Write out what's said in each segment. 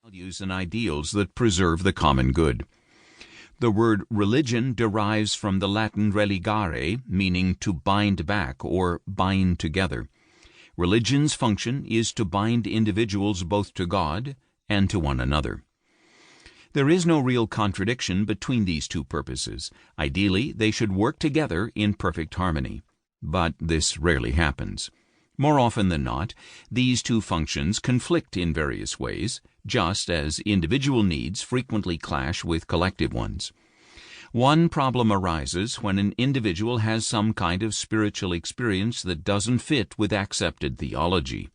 values and ideals that preserve the common good. The word religion derives from the Latin religare, meaning to bind back or bind together. Religion's function is to bind individuals both to God and to one another. There is no real contradiction between these two purposes. Ideally, they should work together in perfect harmony. But this rarely happens. More often than not, these two functions conflict in various ways, just as individual needs frequently clash with collective ones. One problem arises when an individual has some kind of spiritual experience that doesn't fit with accepted theology.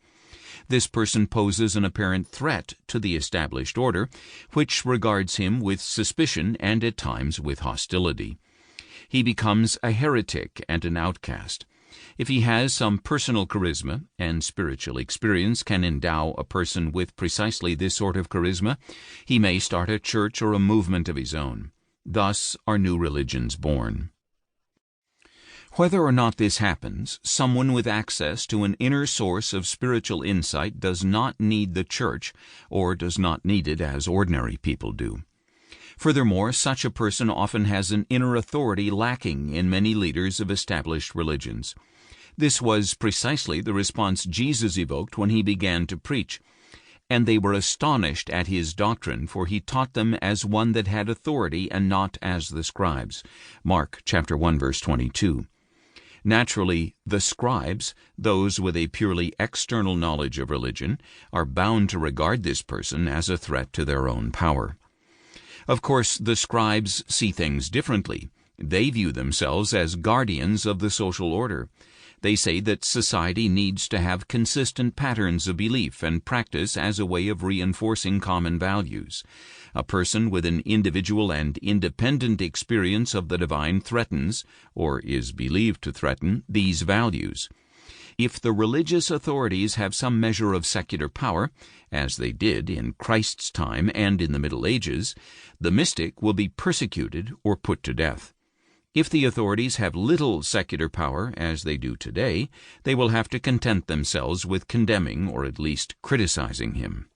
This person poses an apparent threat to the established order, which regards him with suspicion and at times with hostility. He becomes a heretic and an outcast. If he has some personal charisma, and spiritual experience can endow a person with precisely this sort of charisma, he may start a church or a movement of his own. Thus are new religions born. Whether or not this happens, someone with access to an inner source of spiritual insight does not need the church, or does not need it as ordinary people do. Furthermore, such a person often has an inner authority lacking in many leaders of established religions. This was precisely the response Jesus evoked when he began to preach. And they were astonished at his doctrine, for he taught them as one that had authority and not as the scribes. Mark chapter 1, verse 22. Naturally, the scribes, those with a purely external knowledge of religion, are bound to regard this person as a threat to their own power. Of course, the scribes see things differently. They view themselves as guardians of the social order. They say that society needs to have consistent patterns of belief and practice as a way of reinforcing common values. A person with an individual and independent experience of the divine threatens, or is believed to threaten, these values. If the religious authorities have some measure of secular power, as they did in Christ's time and in the Middle Ages, the mystic will be persecuted or put to death. If the authorities have little secular power, as they do today, they will have to content themselves with condemning or at least criticizing him.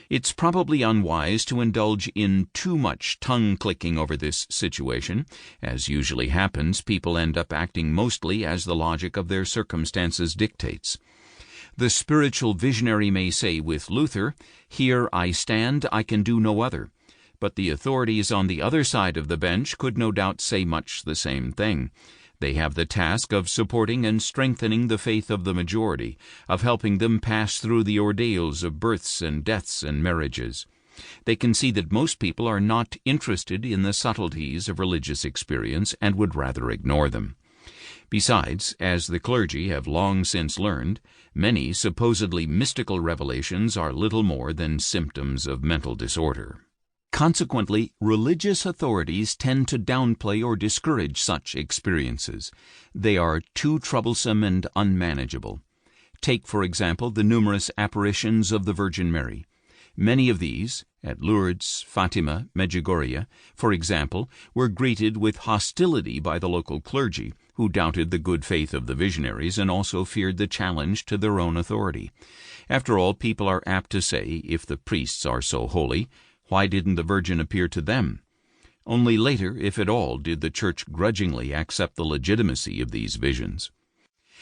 It's probably unwise to indulge in too much tongue-clicking over this situation. As usually happens, people end up acting mostly as the logic of their circumstances dictates. The spiritual visionary may say with Luther, "Here I stand, I can do no other." But the authorities on the other side of the bench could no doubt say much the same thing. They have the task of supporting and strengthening the faith of the majority, of helping them pass through the ordeals of births and deaths and marriages. They can see that most people are not interested in the subtleties of religious experience and would rather ignore them. Besides, as the clergy have long since learned, many supposedly mystical revelations are little more than symptoms of mental disorder. Consequently, religious authorities tend to downplay or discourage such experiences. They are too troublesome and unmanageable. Take, for example, the numerous apparitions of the Virgin Mary. Many of these, at Lourdes, Fatima, Medjugorje, for example, were greeted with hostility by the local clergy, who doubted the good faith of the visionaries and also feared the challenge to their own authority. After all, people are apt to say, if the priests are so holy, why didn't the Virgin appear to them? Only later, if at all, did the Church grudgingly accept the legitimacy of these visions.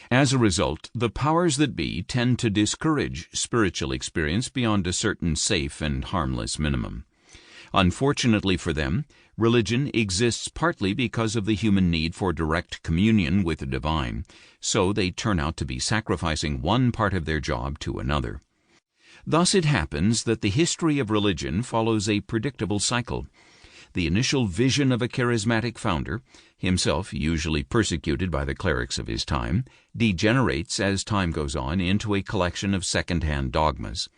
As a result, the powers that be tend to discourage spiritual experience beyond a certain safe and harmless minimum. Unfortunately for them, religion exists partly because of the human need for direct communion with the divine, so they turn out to be sacrificing one part of their job to another. Thus it happens that the history of religion follows a predictable cycle. The initial vision of a charismatic founder, himself usually persecuted by the clerics of his time, degenerates as time goes on into a collection of second-hand dogmas.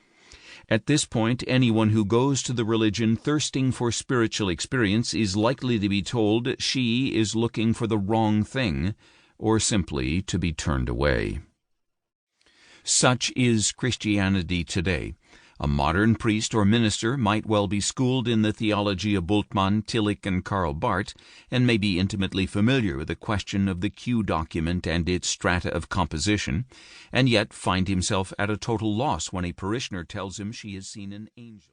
At this point, anyone who goes to the religion thirsting for spiritual experience is likely to be told she is looking for the wrong thing, or simply to be turned away. Such is Christianity today. A modern priest or minister might well be schooled in the theology of Bultmann, Tillich, and Karl Barth, and may be intimately familiar with the question of the Q document and its strata of composition, and yet find himself at a total loss when a parishioner tells him she has seen an angel.